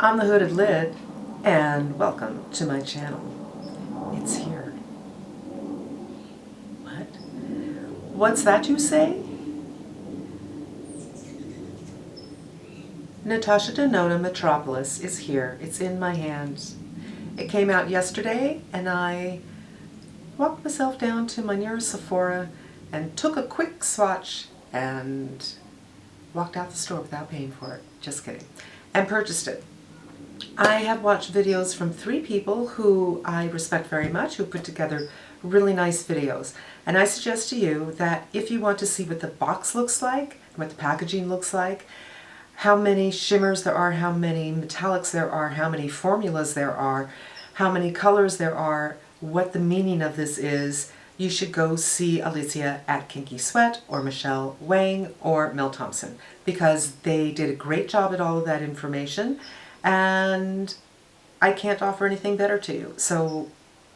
I'm the Hooded Lid, and welcome to my channel. It's here. What? What's that you say? Natasha Denona Metropolis is here. It's in my hands. It came out yesterday, and I walked myself down to my nearest Sephora and took a quick swatch and walked out the store without paying for it. Just kidding. And purchased it. I have watched videos from 3 people who I respect very much, who put together really nice videos. And I suggest to you that if you want to see what the box looks like, what the packaging looks like, how many shimmers there are, how many metallics there are, how many formulas there are, how many colors there are, what the meaning of this is, you should go see Alicia at Kinky Sweat or Michelle Wang or Mel Thompson, because they did a great job at all of that information. And I can't offer anything better to you, so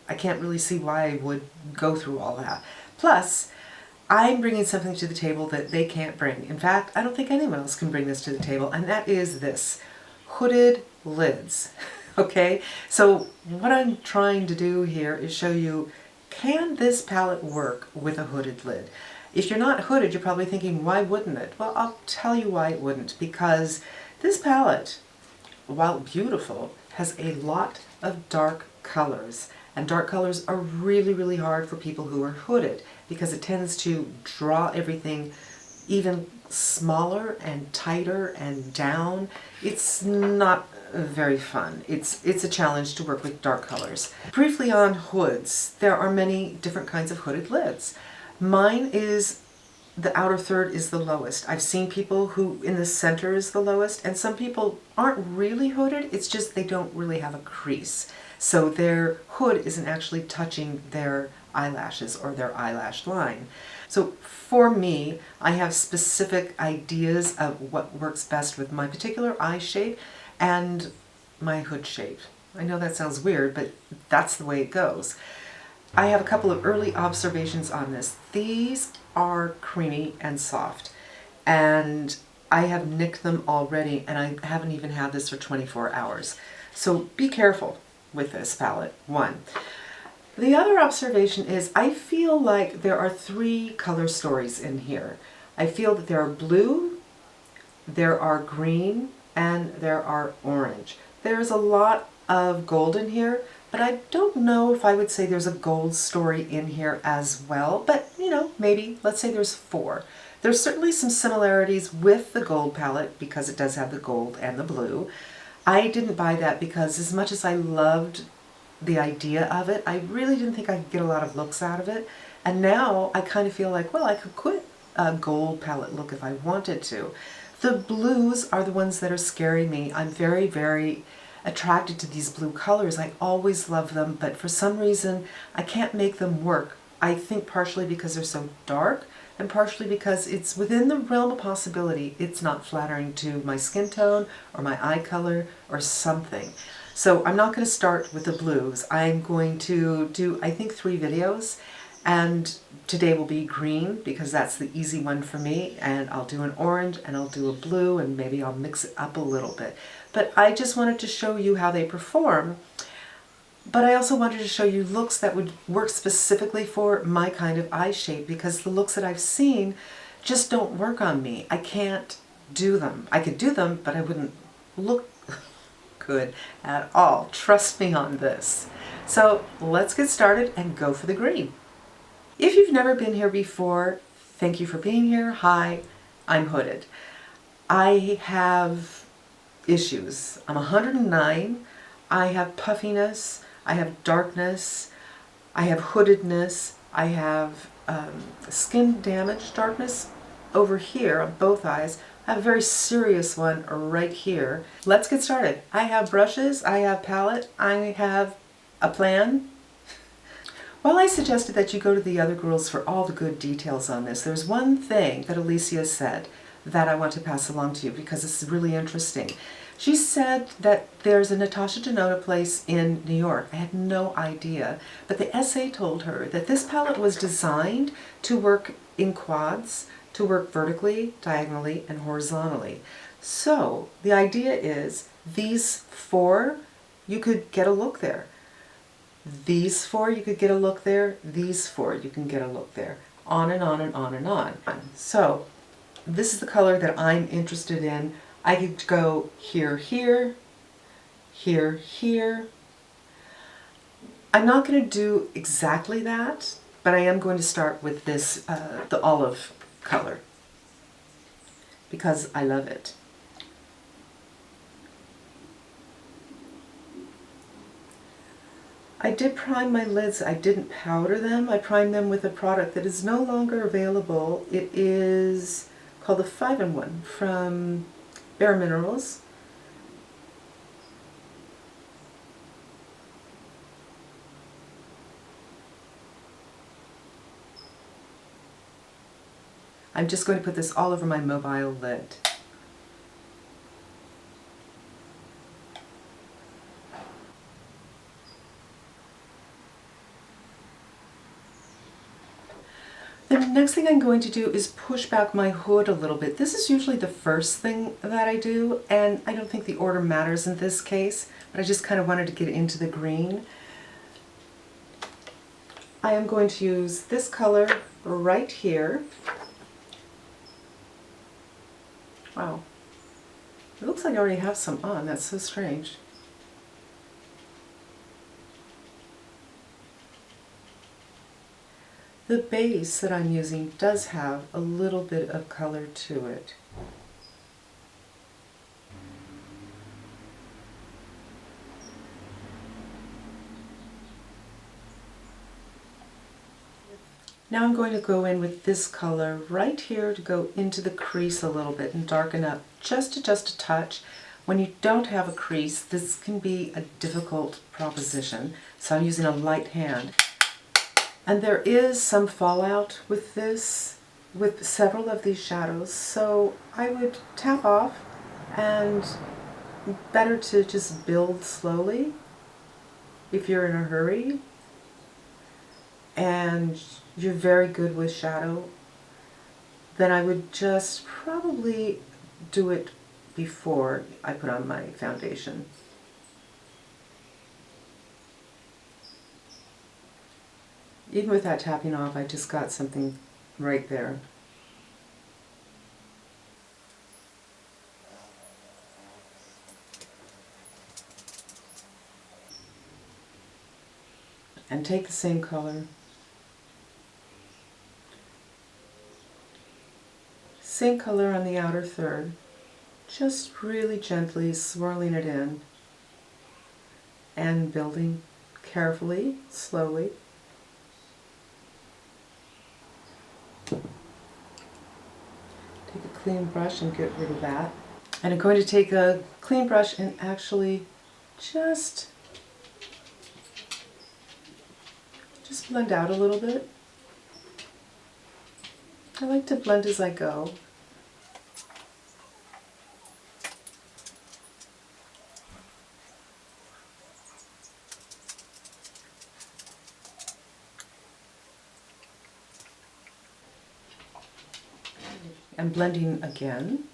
I can't really see why I would go through all that. Plus, I'm bringing something to the table that they can't bring. In fact, I don't think anyone else can bring this to the table, and that is this: hooded lids. Okay, so what I'm trying to do here is show you, can this palette work with a hooded lid? If you're not hooded, you're probably thinking, why wouldn't it? Well, I'll tell you why it wouldn't, because this palette, while beautiful, has a lot of dark colors. And dark colors are really, really hard for people who are hooded, because it tends to draw everything even smaller and tighter and down. It's not very fun. It's a challenge to work with dark colors. Briefly on hoods, there are many different kinds of hooded lids. Mine is the outer third is the lowest. I've seen people who in the center is the lowest, and some people aren't really hooded, it's just they don't really have a crease. So their hood isn't actually touching their eyelashes or their eyelash line. So for me, I have specific ideas of what works best with my particular eye shape and my hood shape. I know that sounds weird, but that's the way it goes. I have a couple of early observations on this. These are creamy and soft, and I have nicked them already, and I haven't even had this for 24 hours. So be careful with this palette, one. The other observation is I feel like there are 3 color stories in here. I feel that there are blue, there are green, and there are orange. There's a lot of gold in here, but I don't know if I would say there's a gold story in here as well, but you know, maybe, let's say there's 4. There's certainly some similarities with the gold palette because it does have the gold and the blue. I didn't buy that because as much as I loved the idea of it, I really didn't think I could get a lot of looks out of it. And now I kind of feel like, well, I could quit a gold palette look if I wanted to. The blues are the ones that are scaring me. I'm very, very attracted to these blue colors. I always love them, but for some reason I can't make them work. I think partially because they're so dark, and partially because it's within the realm of possibility it's not flattering to my skin tone or my eye color or something. So I'm not going to start with the blues. I'm going to do, I think, 3 videos, and today will be green because that's the easy one for me, and I'll do an orange and I'll do a blue, and maybe I'll mix it up a little bit. But I just wanted to show you how they perform, but I also wanted to show you looks that would work specifically for my kind of eye shape, because the looks that I've seen just don't work on me. I can't do them. I could do them, but I wouldn't look good at all. Trust me on this. So let's get started and go for the green. If you've never been here before, thank you for being here. Hi, I'm hooded. I have issues. I'm 109. I have puffiness. I have darkness. I have hoodedness. I have skin damage, darkness over here on both eyes. I have a very serious one right here. Let's get started. I have brushes. I have palette. I have a plan. While I suggested that you go to the other girls for all the good details on this, there's one thing that Alicia said that I want to pass along to you because it's really interesting. She said that there's a Natasha Denona place in New York. I had no idea, but the essay told her that this palette was designed to work in quads, to work vertically, diagonally, and horizontally. So the idea is these four, you could get a look there. These four, you could get a look there. These four, you can get a look there. On and on and on and on. So this is the color that I'm interested in. I could go here, here, here, here. I'm not going to do exactly that, but I am going to start with this, the olive color, because I love it. I did prime my lids. I didn't powder them. I primed them with a product that is no longer available. It is called the 5-in-1 from Bare Minerals. I'm just going to put this all over my mobile lid. The next thing I'm going to do is push back my hood a little bit. This is usually the first thing that I do, and I don't think the order matters in this case, but I just kind of wanted to get into the green. I am going to use this color right here. Wow. It looks like I already have some on. That's so strange. The base that I'm using does have a little bit of color to it. Now I'm going to go in with this color right here to go into the crease a little bit and darken up just a touch. When you don't have a crease, this can be a difficult proposition, so I'm using a light hand. And there is some fallout with this, with several of these shadows, so I would tap off, and better to just build slowly if you're in a hurry and you're very good with shadow. Then I would just probably do it before I put on my foundation. Even with that tapping off, I just got something right there. And take the same color. Same color on the outer third. Just really gently swirling it in and building carefully, slowly. Take a clean brush and get rid of that. And I'm going to take a clean brush and actually just blend out a little bit. I like to blend as I go. And blending again.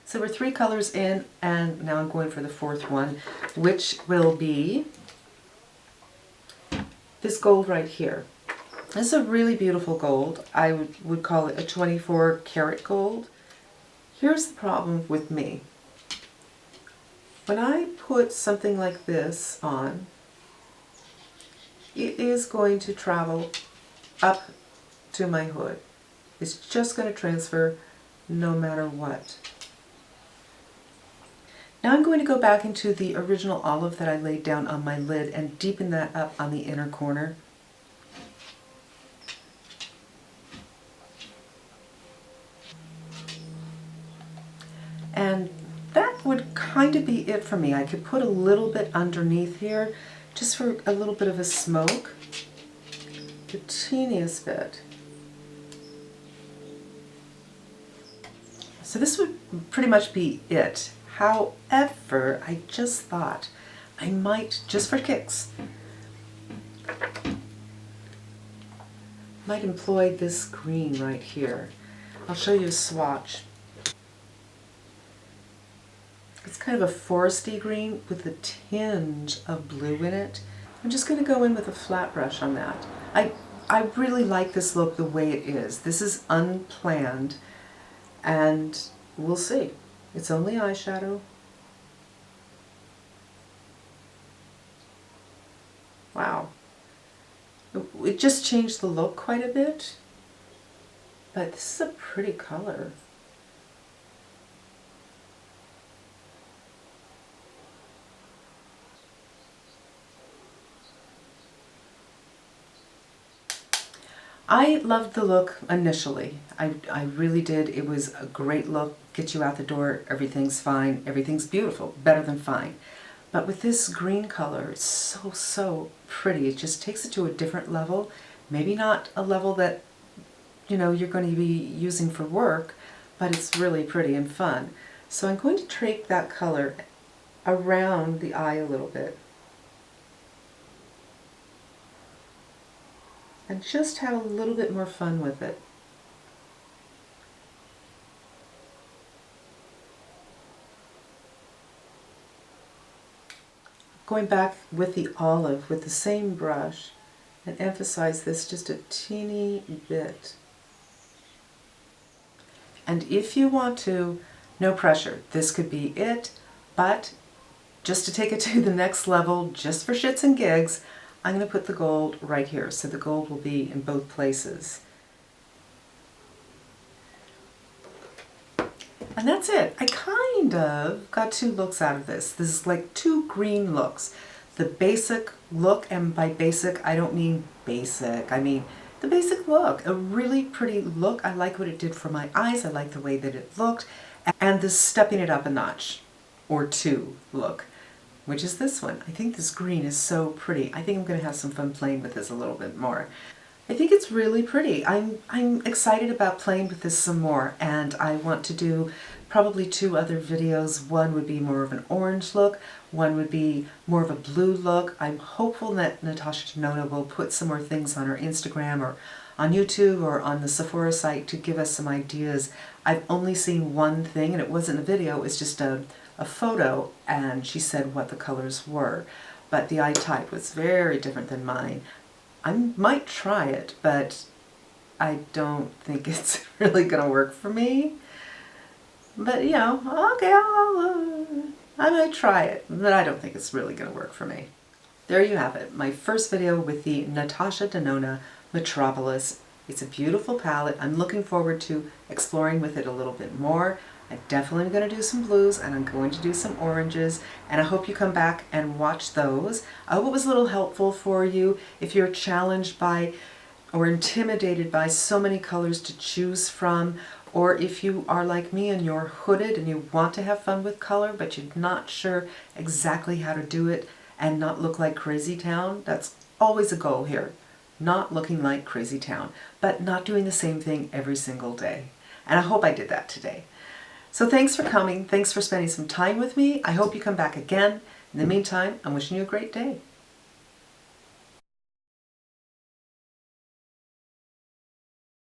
So we're 3 colors in, and now I'm going for the 4th one, which will be this gold right here. This is a really beautiful gold. I would call it a 24 karat gold. Here's the problem with me. When I put something like this on, it is going to travel up to my hood. It's just going to transfer no matter what. Now I'm going to go back into the original olive that I laid down on my lid and deepen that up on the inner corner. And that would kind of be it for me. I could put a little bit underneath here just for a little bit of a smoke. The teeniest bit. So this would pretty much be it. However, I just thought I might, just for kicks, might employ this green right here. I'll show you a swatch. It's kind of a foresty green with a tinge of blue in it. I'm just going to go in with a flat brush on that. I really like this look the way it is. This is unplanned, and we'll see. It's only eyeshadow. Wow. It just changed the look quite a bit, but this is a pretty color. I loved the look initially. I really did. It was a great look. Get you out the door, everything's fine, everything's beautiful, better than fine. But with this green color, it's so pretty. It just takes it to a different level. Maybe not a level that, you know, you're going to be using for work, but it's really pretty and fun. So I'm going to take that color around the eye a little bit. And just have a little bit more fun with it. Going back with the olive with the same brush and emphasize this just a teeny bit. And if you want to, no pressure, this could be it, but just to take it to the next level, just for shits and gigs, I'm going to put the gold right here, so the gold will be in both places. And that's it. I kind of got two looks out of this. This is like two green looks. The basic look, and by basic, I don't mean basic. I mean the basic look. A really pretty look. I like what it did for my eyes. I like the way that it looked. And this stepping it up a notch or two look, which is this one. I think this green is so pretty. I think I'm going to have some fun playing with this a little bit more. I think it's really pretty. I'm excited about playing with this some more, and I want to do probably two other videos. One would be more of an orange look, one would be more of a blue look. I'm hopeful that Natasha Denona will put some more things on her Instagram or on YouTube or on the Sephora site to give us some ideas. I've only seen one thing, and it wasn't a video, it was just a photo, and she said what the colors were. But the eye type was very different than mine. I might try it, but I don't think it's really going to work for me. But, you know, okay, I might try it, but I don't think it's really going to work for me. There you have it, my first video with the Natasha Denona Metropolis. It's a beautiful palette. I'm looking forward to exploring with it a little bit more. I'm definitely going to do some blues, and I'm going to do some oranges, and I hope you come back and watch those. I hope it was a little helpful for you if you're challenged by or intimidated by so many colors to choose from, or if you are like me and you're hooded and you want to have fun with color but you're not sure exactly how to do it and not look like Crazy Town. That's always a goal here. Not looking like Crazy Town, but not doing the same thing every single day. And I hope I did that today. So thanks for coming. Thanks for spending some time with me. I hope you come back again. In the meantime, I'm wishing you a great day.